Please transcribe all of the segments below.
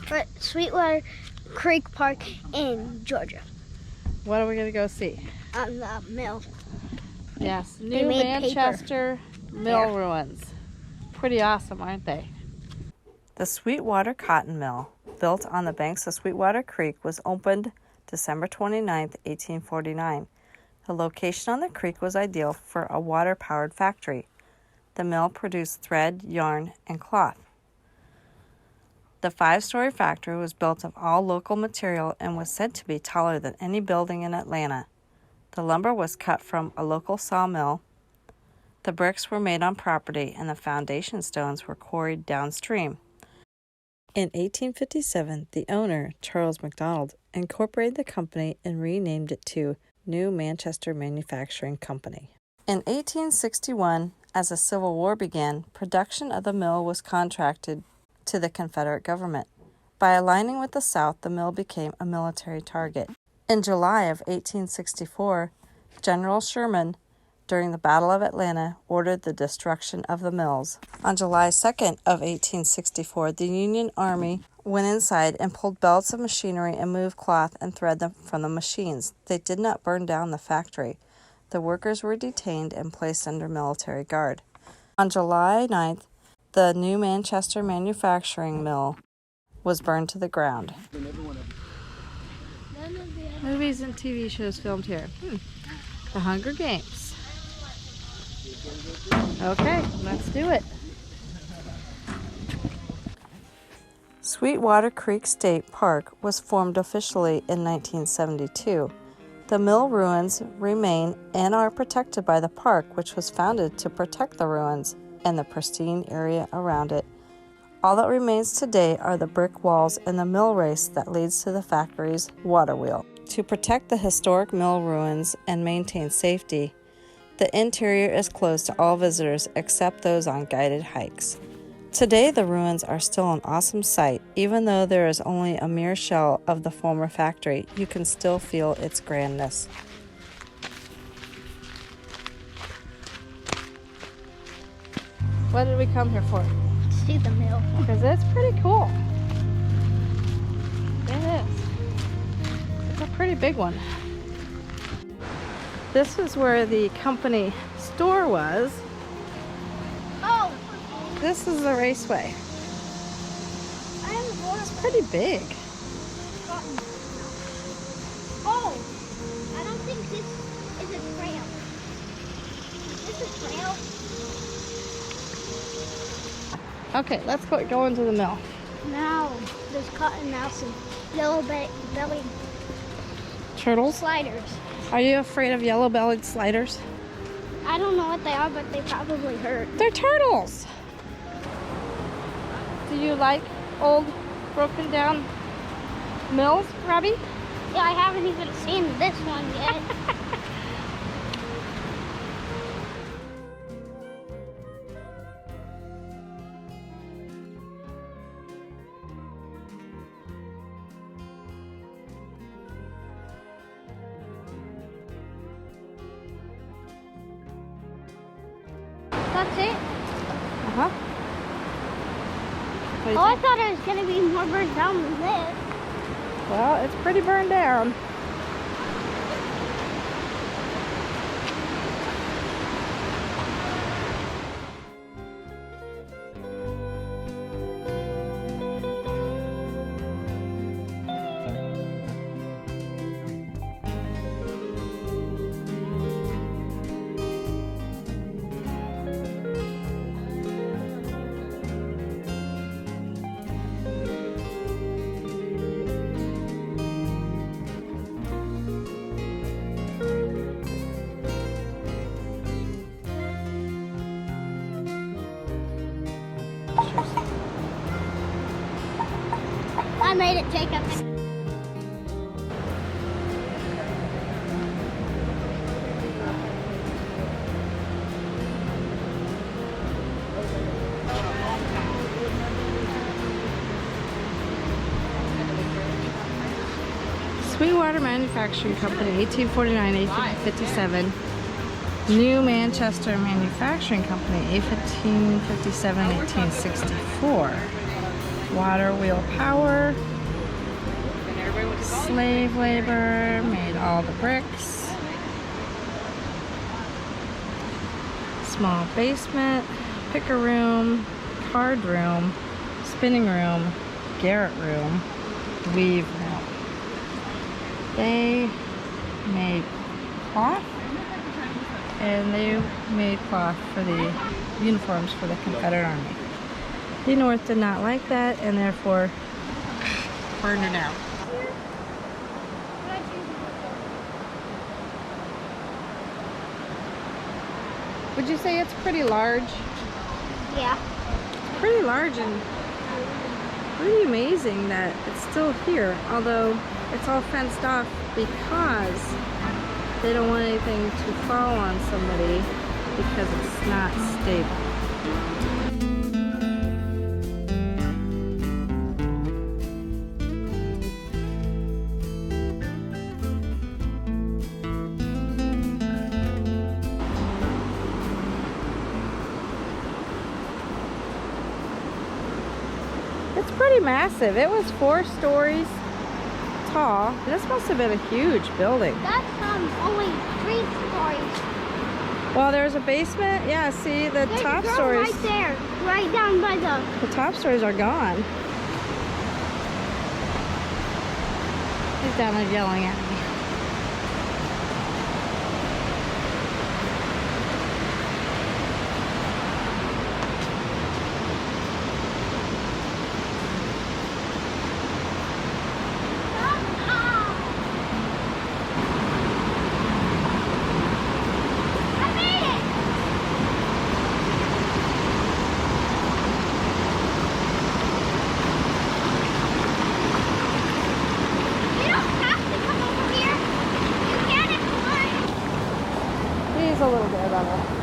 We're at Sweetwater Creek Park in Georgia. What are we going to go see? The mill. Yes, New Manchester Mill Ruins. Pretty awesome, aren't they? The Sweetwater Cotton Mill, built on the banks of Sweetwater Creek, was opened December 29, 1849. The location on the creek was ideal for a water-powered factory. The mill produced thread, yarn, and cloth. The 5-story factory was built of all local material and was said to be taller than any building in Atlanta. The lumber was cut from a local sawmill. The bricks were made on property, and the foundation stones were quarried downstream. In 1857, the owner, Charles McDonald, incorporated the company and renamed it to New Manchester Manufacturing Company. In 1861, as the Civil War began, production of the mill was contracted to the Confederate government. By aligning with the South, the mill became a military target. In July of 1864, General Sherman, during the Battle of Atlanta, ordered the destruction of the mills. On July 2nd of 1864, the Union Army went inside and pulled belts of machinery and moved cloth and thread them from the machines. They did not burn down the factory. The workers were detained and placed under military guard. On July 9th, the New Manchester Manufacturing Mill was burned to the ground. Movies and TV shows filmed here. The Hunger Games. Okay, let's do it. Sweetwater Creek State Park was formed officially in 1972. The mill ruins remain and are protected by the park, which was founded to protect the ruins and the pristine area around it. All that remains today are the brick walls and the mill race that leads to the factory's water wheel. To protect the historic mill ruins and maintain safety, the interior is closed to all visitors except those on guided hikes. Today, the ruins are still an awesome sight. Even though there is only a mere shell of the former factory, you can still feel its grandness. What did we come here for? See the mill. Because it's pretty cool. It is. It's a pretty big one. This is where the company store was. Oh! This is the raceway. It's pretty big. Oh! I don't think this is a trail. Is this a trail? Okay, let's go into the mill. Now, there's cotton mouse and yellow-bellied Turtles? sliders. Are you afraid of yellow-bellied sliders? I don't know what they are, but they probably hurt. They're turtles! Do you like old, broken down mills, Robbie? Yeah, I haven't even seen this one yet. That's it? Uh-huh. Oh, I thought it was going to be more burned down than this. Well, it's pretty burned down. I made it, Jacob. Sweetwater Manufacturing Company, 1849-1857. New Manchester Manufacturing Company, 1857-1864. Water wheel power. Slave labor made all the bricks. Small basement, picker room, card room, spinning room, garret room, weave room. They made cloth, and they made cloth for the uniforms for the Confederate Army. The North did not like that and therefore burned it down. Would you say it's pretty large? Yeah. It's pretty large and pretty amazing that it's still here, although it's all fenced off because they don't want anything to fall on somebody because it's not stable. It's pretty massive. It was 4 stories tall. This must have been a huge building. That's only 3 stories. Well, there's a basement. Yeah, see the There's top a girl stories. right there, right down by The top stories are gone. He's down there yelling at me. A little bit of it.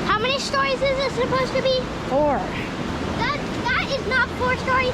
How many stories is it supposed to be? 4. That is not 4 stories.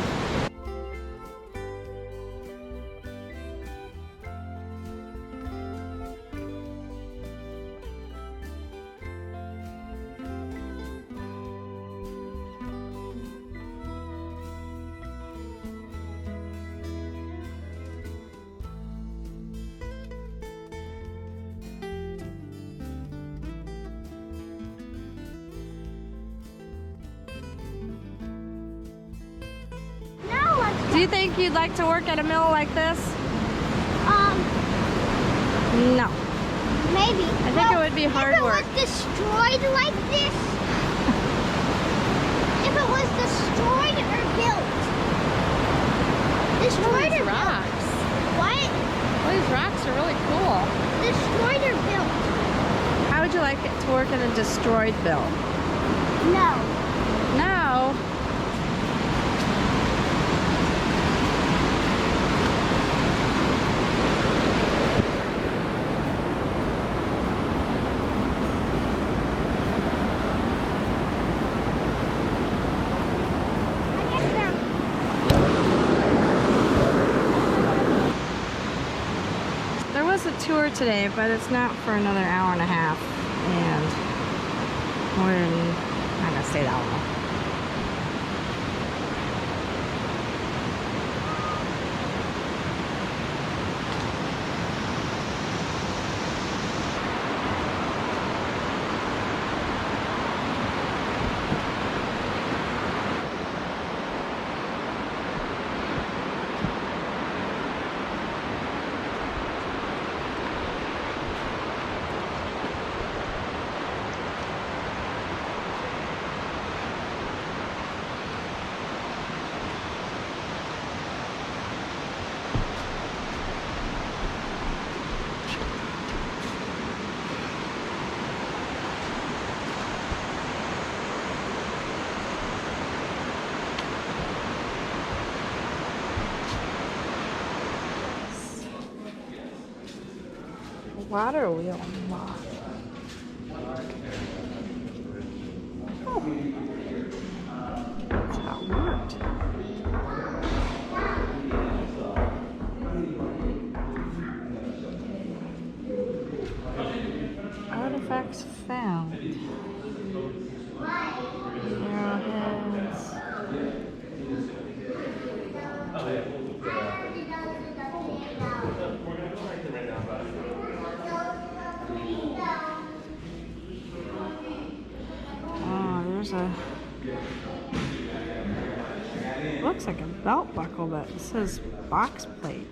Do you think you'd like to work at a mill like this? No. Maybe. I think it would be hard work. If it was destroyed like this, if it was destroyed or built. Destroyed or rocks. Built. What? Well, these rocks are really cool. Destroyed or built? How would you like it to work in a destroyed mill? No. No. Tour today, but it's not for another hour and a half, and I'm not gonna stay that long. water wheel unlocked. Oh, that's how it worked. Artifacts found. Arrowheads. Oh, there's a, looks like a belt buckle, but it says box plate.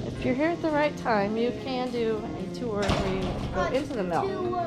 If you're here at the right time, you can do a tour where you go into the mill.